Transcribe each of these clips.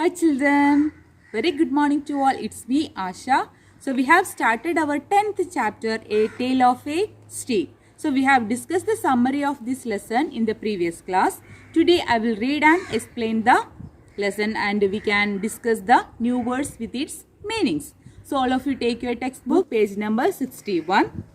Hi children, very good morning to all. It's me Asha. So we have started our 10th chapter, A Tale of a Streak. So we have discussed the summary of this lesson in the previous class. Today I will read and explain the lesson and we can discuss the new words with its meanings. So all of you take your textbook, page number 61.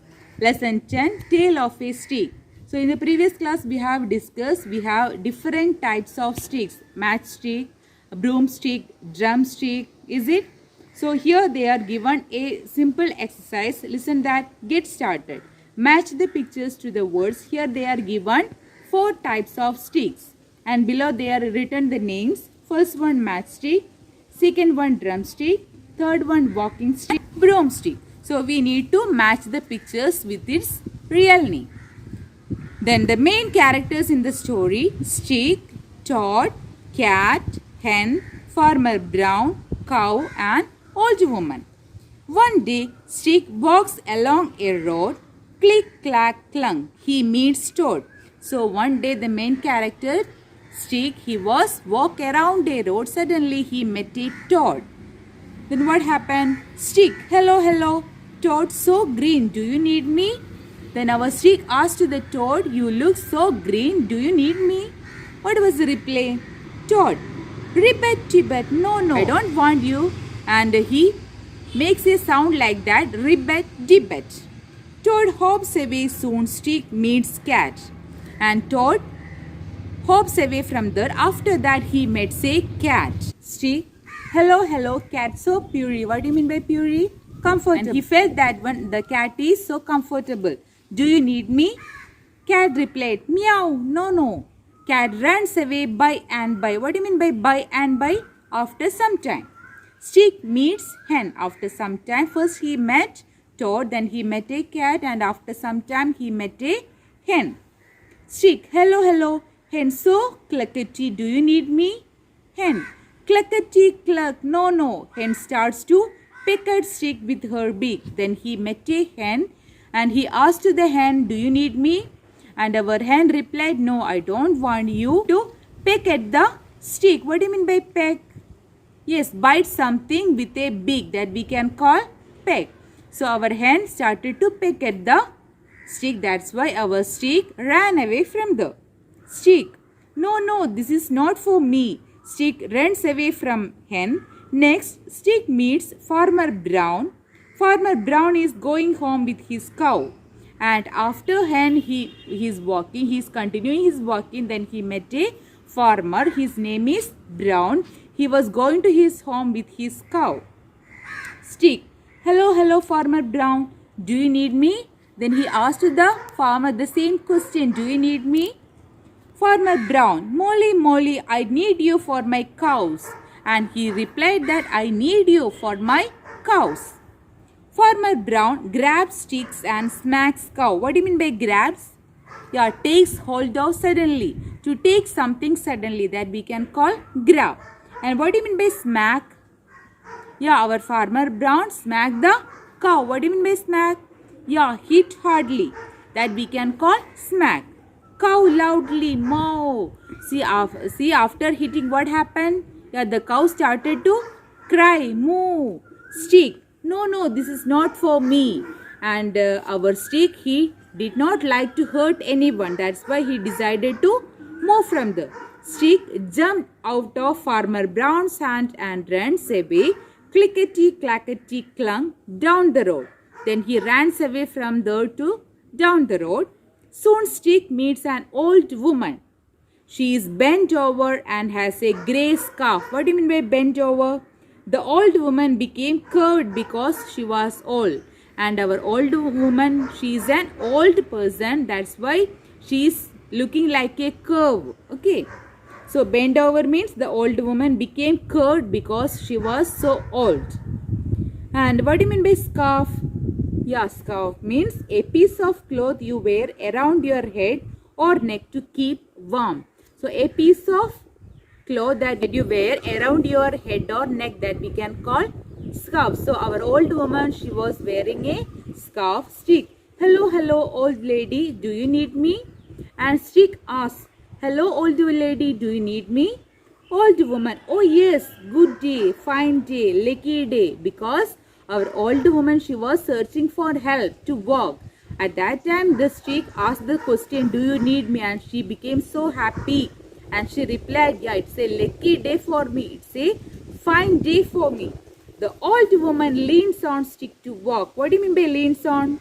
Lesson 10, Tale of a Streak. So in the previous class we have discussed, we have different types of sticks, matchstick, broomstick, drumstick, is it? So here they are given a simple exercise. Listen that, get started. Match the pictures to the words. Here they are given 4 types of sticks and below they are written the names. First one matchstick, second one drumstick, third one walking stick, broomstick. So we need to match the pictures with its real name. Then the main characters in the story: Stick, Toad, Cat, Hen, Farmer Brown, Cow and Old Woman. One day, Stick walks along a road. Click, clack, clunk. He meets Toad. So one day the main character, Stick, he was walk around a road. Suddenly he met a Toad. Then what happened? Stick, hello, hello. Toad, so green, do you need me? Then our Stick asked to the Toad, you look so green, do you need me? What was the reply? Toad, ribbit, tibbet, no, I don't want you. And he makes a sound like that, ribbit, dibbet. Toad hops away soon. Stick meets Cat. And Toad hops away from there. After that he meets a Cat. Stick, hello, hello, Cat, so purry. What do you mean by purry? Comfortable. And he felt that when the cat is so comfortable. Do you need me? Cat replied, meow, no. Cat runs away by and by. What do you mean by and by? After some time. Stick meets Hen. After some time, first he met Toad, then he met a cat and after some time he met a hen. Stick, hello, Hen, so cluckety, do you need me? Hen, cluckety, cluck, no. Hen starts to peck at Stick with her beak. Then he met a hen and he asked to the hen, do you need me? And our hen replied, no, I don't want you to peck at the stick. What do you mean by peck? Yes, bite something with a beak, that we can call peck. So our hen started to peck at the stick. That's why our Stick ran away from the stick. No, this is not for me. Stick runs away from hen. Next, Stick meets Farmer Brown. Farmer Brown is going home with his cow. And after hen, he is walking. He is continuing his walking. Then he met a farmer. His name is Brown. He was going to his home with his cow. Stick, hello, Farmer Brown. Do you need me? Then he asked the farmer the same question. Do you need me? Farmer Brown, Molly, I need you for my cows. And he replied that I need you for my cows. Farmer Brown grabs sticks and smacks cow. What do you mean by grabs? Yeah, takes hold of suddenly. To take something suddenly, that we can call grab. And what do you mean by smack? Yeah, our Farmer Brown smacked the cow. What do you mean by smack? Yeah, hit hardly. That we can call smack. Cow loudly moo. See after hitting what happened? Yeah, the cow started to cry, moo. Stick, no, this is not for me. And our Stick, he did not like to hurt anyone. That's why he decided to move from the Stick jumped out of Farmer Brown's hand and runs away, clickety, clackety, clunk, down the road. Then he runs away from there to down the road. Soon Stick meets an old woman. She is bent over and has a grey scarf. What do you mean by bent over? The old woman became curved because she was old. And our old woman, she is an old person. That's why she is looking like a curve. Okay. So bent over means the old woman became curved because she was so old. And what do you mean by scarf? Yeah, scarf means a piece of cloth you wear around your head or neck to keep warm. So a piece of cloth that you wear around your head or neck, that we can call scarf. So our old woman, she was wearing a scarf. Stick, hello, old lady, do you need me? And Stick asked, hello, old lady, do you need me? Old woman. Oh yes, good day, fine day, lucky day. Because our old woman, she was searching for help to walk. At that time, the streak asked the question, do you need me? And she became so happy. And she replied, yeah, it's a lucky day for me. It's a fine day for me. The old woman leans on stick to walk. What do you mean by leans on?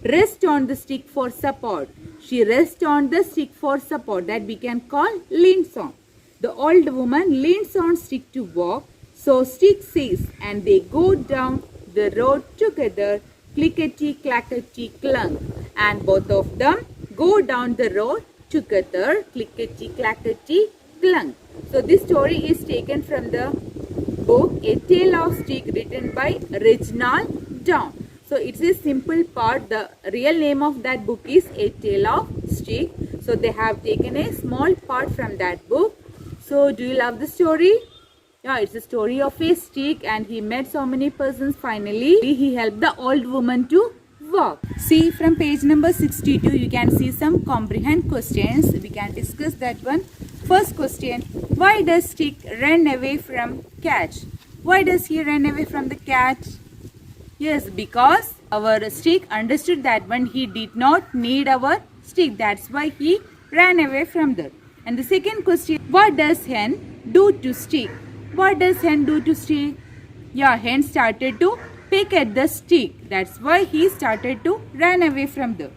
Rest on the stick for support. She rests on the stick for support. That we can call leans on. The old woman leans on stick to walk. So stick says, and they go down the road together. Clickety clackety clunk. And both of them go down the road together. Clickety clackety clunk. So this story is taken from the book A Tale of Stick, written by Reginald Down. So it's a simple part. The real name of that book is A Tale of Stick. So they have taken a small part from that book. So do you love the story? Yeah, it's a story of a stick and he met so many persons. Finally, he helped the old woman to walk. See, from page number 62, you can see some comprehend questions. We can discuss that one. First question, why does stick run away from cat? Why does he run away from the cat? Yes, because our stick understood that when he did not need our stick. That's why he ran away from that. And the second question, what does hen do to stick? What does hen do to stick? Yeah, hen started to pick at the stick. That's why he started to run away from there.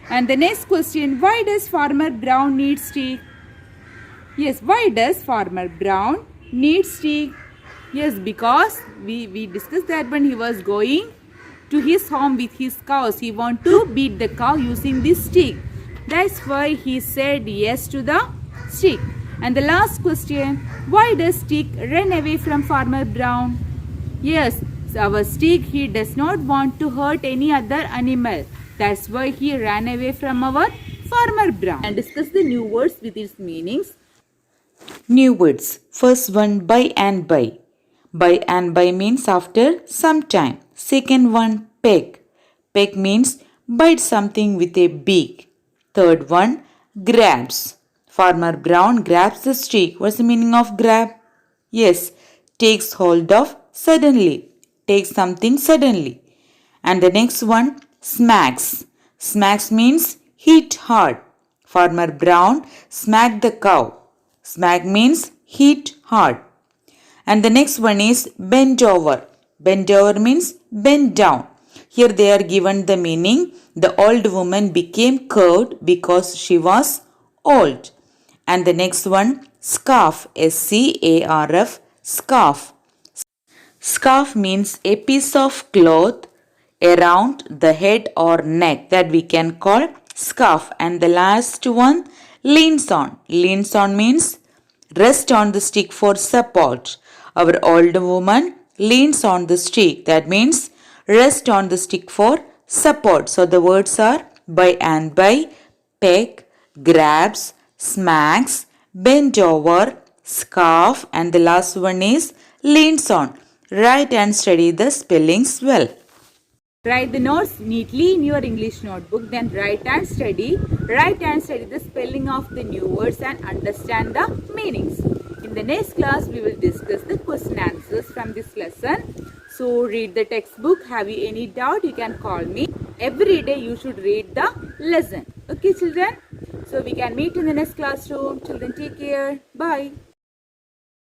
And the next question, why does Farmer Brown need stick? Yes, why does Farmer Brown need stick? Yes, because we discussed that when he was going to his home with his cows, he wanted to beat the cow using this stick. That's why he said yes to the stick. And the last question, why does stick run away from Farmer Brown? Yes, our stick, he does not want to hurt any other animal. That's why he ran away from our Farmer Brown. And discuss the new words with its meanings. New words. First one, by and by. By and by means after some time. Second one, peck. Peck means bite something with a beak. Third one, grabs. Farmer Brown grabs the stick. What's the meaning of grab? Yes, takes hold of suddenly. Takes something suddenly. And the next one, smacks. Smacks means hit hard. Farmer Brown smacked the cow. Smack means hit hard. And the next one is bend over. Bend over means bend down. Here they are given the meaning. The old woman became curved because she was old. And the next one, scarf. S-C-A-R-F. Scarf. Scarf means a piece of cloth around the head or neck that we can call scarf. And the last one, leans on. Leans on means rest on the stick for support. Our old woman leans on the stick. That means rest on the stick for support. So the words are by and by, peck, grabs, smacks, bend over, scarf, and the last one is leans on. Write and study the spellings well. Write the notes neatly in your English notebook. Then write and study. Write and study the spelling of the new words and understand the meanings. In the next class, we will discuss the question answers from this lesson. So read the textbook. Have you any doubt? You can call me. Every day you should read the lesson. Okay, children? So we can meet in the next classroom. Children, take care. Bye.